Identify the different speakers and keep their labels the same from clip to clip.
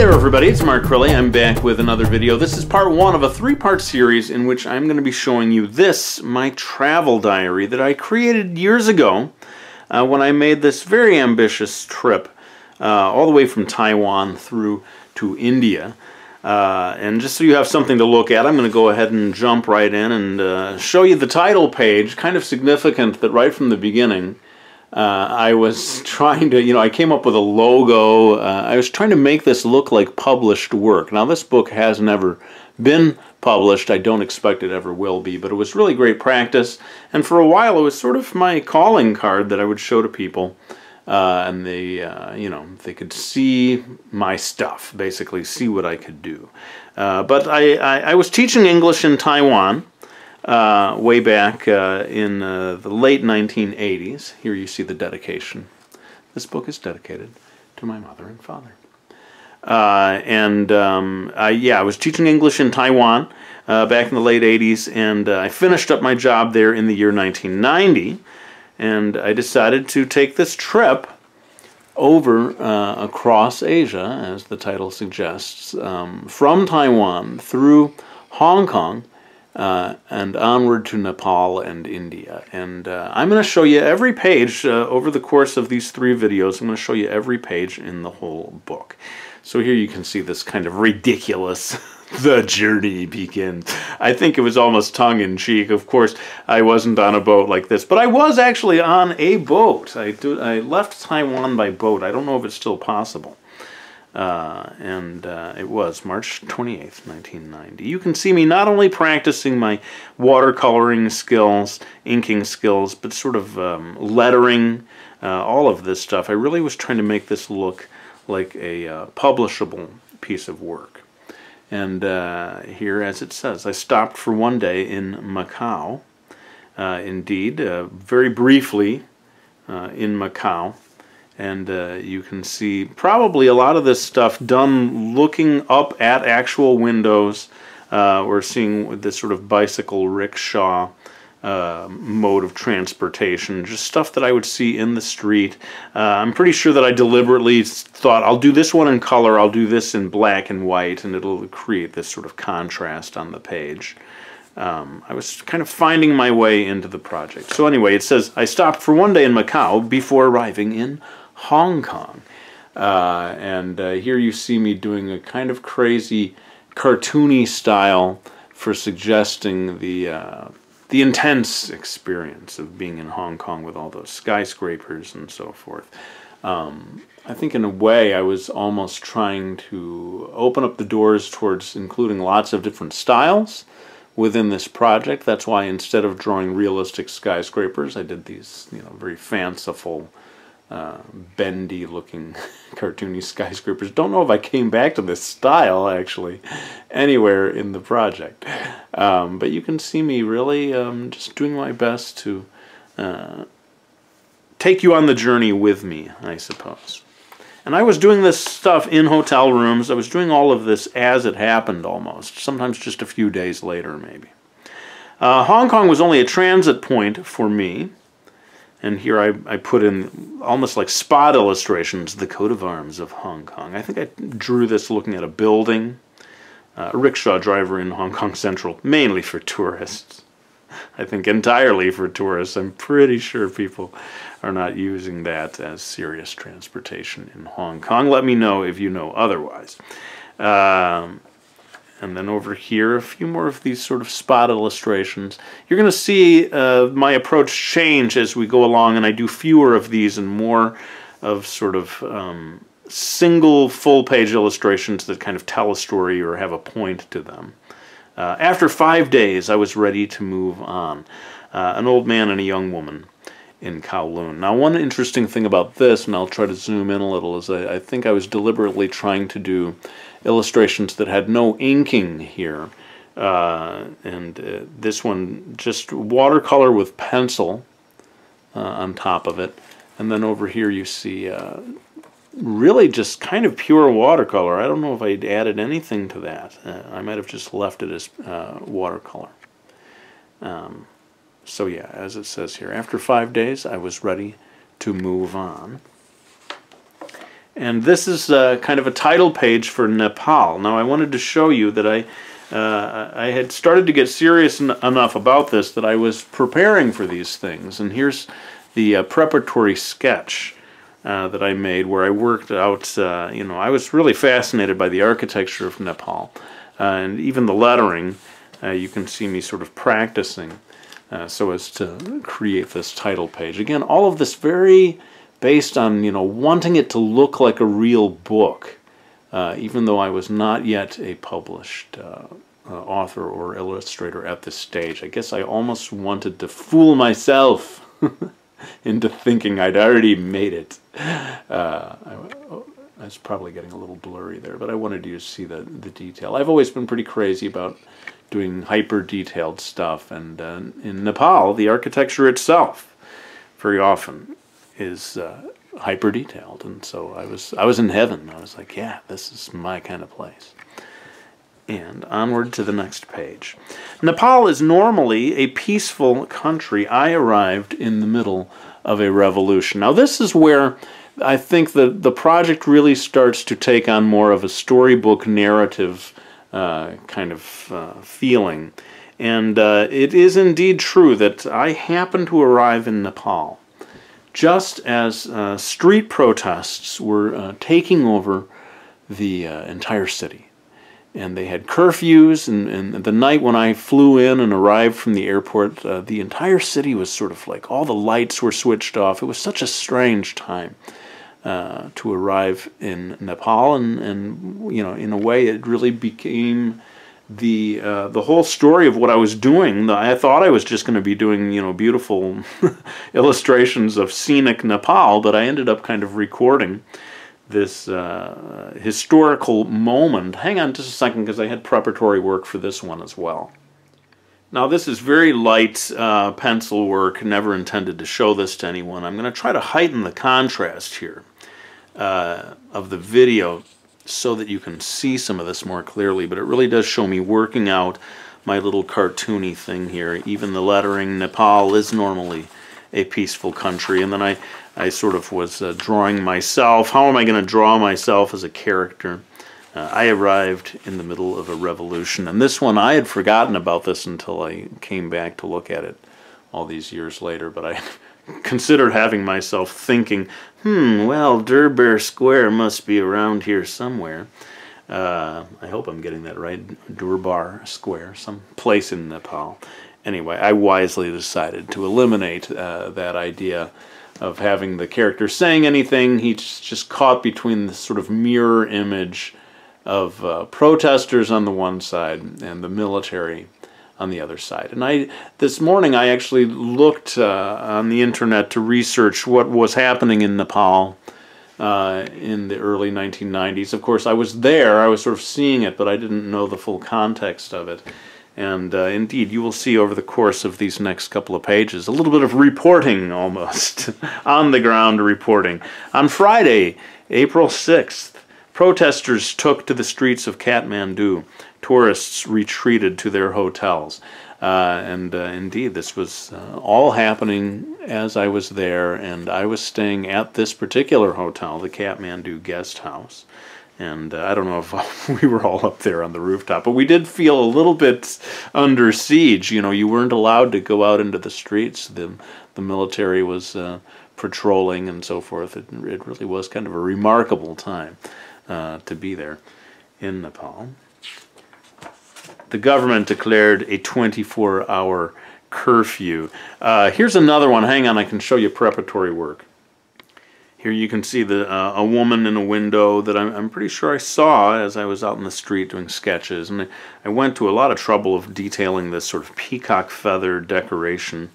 Speaker 1: there everybody, it's markcrilley. I'm back with another video. This is part one of a three-part series in which I'm going to be showing you this, my travel diary that I created years ago when I made this very ambitious trip all the way from Taiwan through to India. And just so you have something to look at, I'm going to go ahead and jump right in and show you the title page. Kind of significant that right from the beginning I was trying to, I came up with a logo. I was trying to make this look like published work. Now, this book has never been published. I don't expect it ever will be, but it was really great practice. And for a while, it was sort of my calling card that I would show to people. And they, they could see my stuff, basically see what I could do. But I was teaching English in Taiwan. Way back in the late 1980s. Here you see the dedication. This book is dedicated to my mother and father. I was teaching English in Taiwan back in the late 80s, and I finished up my job there in the year 1990, and I decided to take this trip over across Asia, as the title suggests, from Taiwan through Hong Kong, and onward to Nepal and India. And I'm going to show you every page over the course of these three videos. I'm going to show you every page in the whole book. So here you can see this kind of ridiculous the journey begins. I think it was almost tongue-in-cheek. Of course, I wasn't on a boat like this, but I was actually on a boat. I left Taiwan by boat. I don't know if it's still possible. It was March 28th, 1990. You can see me not only practicing my watercoloring skills, inking skills, but sort of lettering, all of this stuff. I really was trying to make this look like a publishable piece of work. And here, as it says, I stopped for one day in Macau. Indeed, very briefly in Macau. And you can see probably a lot of this stuff done looking up at actual windows. We're seeing this sort of bicycle rickshaw mode of transportation, just stuff that I would see in the street. I'm pretty sure that I deliberately thought, I'll do this one in color, I'll do this in black and white, and it'll create this sort of contrast on the page. I was kind of finding my way into the project. So anyway, it says, I stopped for one day in Macau before arriving in Hong Kong. Here you see me doing a kind of crazy cartoony style for suggesting the intense experience of being in Hong Kong with all those skyscrapers and so forth. I think in a way I was almost trying to open up the doors towards including lots of different styles within this project. That's why instead of drawing realistic skyscrapers, I did these, very fanciful, bendy-looking, cartoony skyscrapers. Don't know if I came back to this style, actually, anywhere in the project. But you can see me really just doing my best to take you on the journey with me, I suppose. And I was doing this stuff in hotel rooms. I was doing all of this as it happened almost, sometimes just a few days later maybe. Hong Kong was only a transit point for me. And here I put in almost like spot illustrations, the coat of arms of Hong Kong. I think I drew this looking at a building, a rickshaw driver in Hong Kong Central, mainly for tourists. I think entirely for tourists. I'm pretty sure people are not using that as serious transportation in Hong Kong. Let me know if you know otherwise. And then over here, a few more of these sort of spot illustrations. You're going to see my approach change as we go along, and I do fewer of these and more of sort of single full-page illustrations that kind of tell a story or have a point to them. After 5 days, I was ready to move on. An old man and a young woman in Kowloon. Now, one interesting thing about this, and I'll try to zoom in a little, is I think I was deliberately trying to do illustrations that had no inking here. This one, just watercolor with pencil on top of it. And then over here you see really just kind of pure watercolor. I don't know if I'd added anything to that. I might have just left it as watercolor. So yeah, as it says here, after 5 days I was ready to move on. And this is kind of a title page for Nepal. Now I wanted to show you that I had started to get serious enough about this that I was preparing for these things. And here's the preparatory sketch that I made, where I worked out, you know, I was really fascinated by the architecture of Nepal. And even the lettering, you can see me sort of practicing so as to create this title page. Again, all of this very based on, you know, wanting it to look like a real book, even though I was not yet a published author or illustrator at this stage. I guess I almost wanted to fool myself into thinking I'd already made it. I was probably getting a little blurry there, but I wanted you to see the detail. I've always been pretty crazy about doing hyper-detailed stuff, and in Nepal, the architecture itself very often is hyper-detailed, and so I was in heaven. I was like, yeah, this is my kind of place. And onward to the next page. Nepal is normally a peaceful country. I arrived in the middle of a revolution. Now this is where I think the project really starts to take on more of a storybook narrative kind of feeling. And it is indeed true that I happened to arrive in Nepal just as street protests were taking over the entire city. And they had curfews, and the night when I flew in and arrived from the airport, the entire city was sort of like, all the lights were switched off. It was such a strange time to arrive in Nepal, and you know, in a way it really became the whole story of what I was doing. I thought I was just going to be doing, you know, beautiful illustrations of scenic Nepal, but I ended up kind of recording this historical moment. Hang on just a second, because I had preparatory work for this one as well. Now this is very light pencil work, never intended to show this to anyone. I'm going to try to heighten the contrast here of the video so that you can see some of this more clearly, but it really does show me working out my little cartoony thing here. Even the lettering, Nepal is normally a peaceful country, and then I sort of was drawing myself. How am I going to draw myself as a character? I arrived in the middle of a revolution, and this one, I had forgotten about this until I came back to look at it all these years later, but I considered having myself thinking, well, Durbar Square must be around here somewhere. I hope I'm getting that right, Durbar Square, some place in Nepal. Anyway, I wisely decided to eliminate that idea of having the character saying anything. He's just caught between the sort of mirror image of protesters on the one side and the military on the other side. And this morning I actually looked on the internet to research what was happening in Nepal in the early 1990s. Of course, I was there, I was sort of seeing it, but I didn't know the full context of it. And indeed, you will see over the course of these next couple of pages a little bit of reporting, almost, on-the-ground reporting. On Friday, April 6th, protesters took to the streets of Kathmandu. Tourists retreated to their hotels. Indeed, this was all happening as I was there, and I was staying at this particular hotel, the Kathmandu Guest House. And I don't know if we were all up there on the rooftop, but we did feel a little bit under siege. You know, you weren't allowed to go out into the streets. The military was patrolling and so forth. It really was kind of a remarkable time to be there in Nepal. The government declared a 24-hour curfew. Here's another one. Hang on, I can show you preparatory work. Here you can see a woman in a window that I'm pretty sure I saw as I was out in the street doing sketches. And I went to a lot of trouble of detailing this sort of peacock feather decoration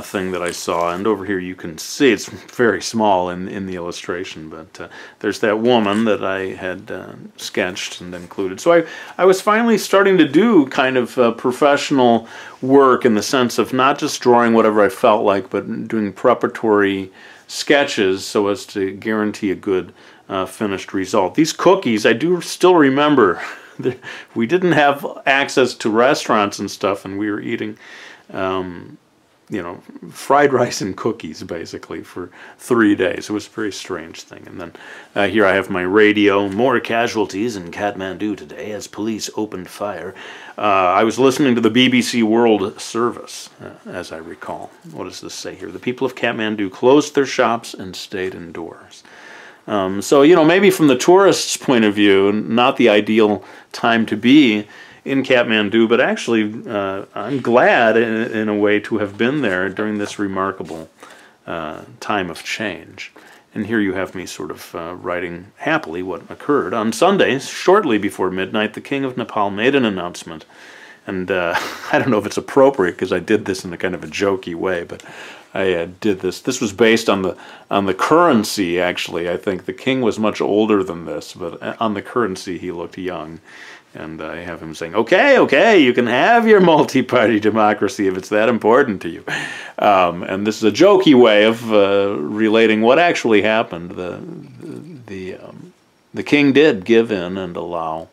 Speaker 1: thing that I saw. And over here you can see it's very small in the illustration, but there's that woman that I had sketched and included. So I was finally starting to do kind of professional work in the sense of not just drawing whatever I felt like, but doing preparatory sketches so as to guarantee a good finished result. These cookies, I do still remember, we didn't have access to restaurants and stuff, and we were eating you know, fried rice and cookies, basically, for 3 days. It was a very strange thing. And then here I have my radio. More casualties in Kathmandu today as police opened fire. I was listening to the BBC World Service, as I recall. What does this say here? The people of Kathmandu closed their shops and stayed indoors. So, you know, maybe from the tourist's point of view, not the ideal time to be in Kathmandu, but actually I'm glad in a way to have been there during this remarkable time of change. And here you have me sort of writing happily what occurred. On Sunday, shortly before midnight, the King of Nepal made an announcement. And I don't know if it's appropriate because I did this in a kind of a jokey way, but I did this. This was based on the currency, actually. I think the king was much older than this, but on the currency he looked young. And I have him saying, okay, you can have your multi-party democracy if it's that important to you. And this is a jokey way of relating what actually happened. The king did give in and allow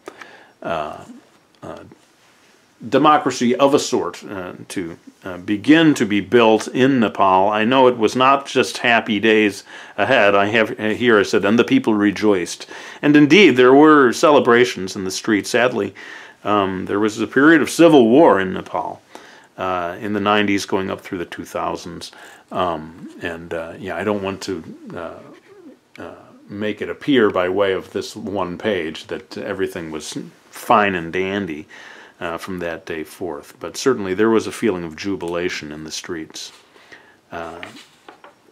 Speaker 1: democracy of a sort to begin to be built in Nepal. I know it was not just happy days ahead. I have here I said, and the people rejoiced. And indeed, there were celebrations in the streets. Sadly, there was a period of civil war in Nepal in the 90s going up through the 2000s. Yeah, I don't want to make it appear by way of this one page that everything was fine and dandy from that day forth. But certainly there was a feeling of jubilation in the streets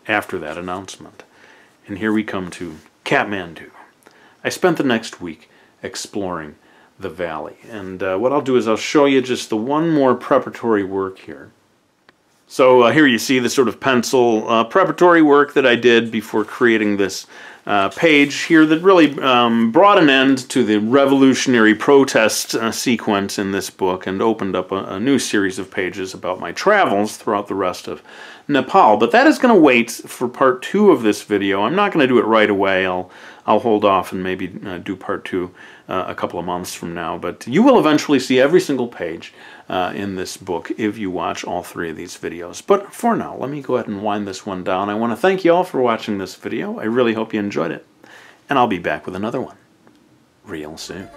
Speaker 1: after that announcement. And here we come to Kathmandu. I spent the next week exploring the valley. And what I'll do is I'll show you just the one more preparatory work here. So here you see the sort of pencil preparatory work that I did before creating this page here that really brought an end to the revolutionary protest sequence in this book and opened up a new series of pages about my travels throughout the rest of Nepal. But that is going to wait for part 2 of this video. I'm not going to do it right away. I'll hold off and maybe do part 2 a couple of months from now. But you will eventually see every single page in this book if you watch all 3 of these videos. But for now, let me go ahead and wind this one down. I want to thank you all for watching this video. I really hope you enjoyed it. And I'll be back with another one real soon.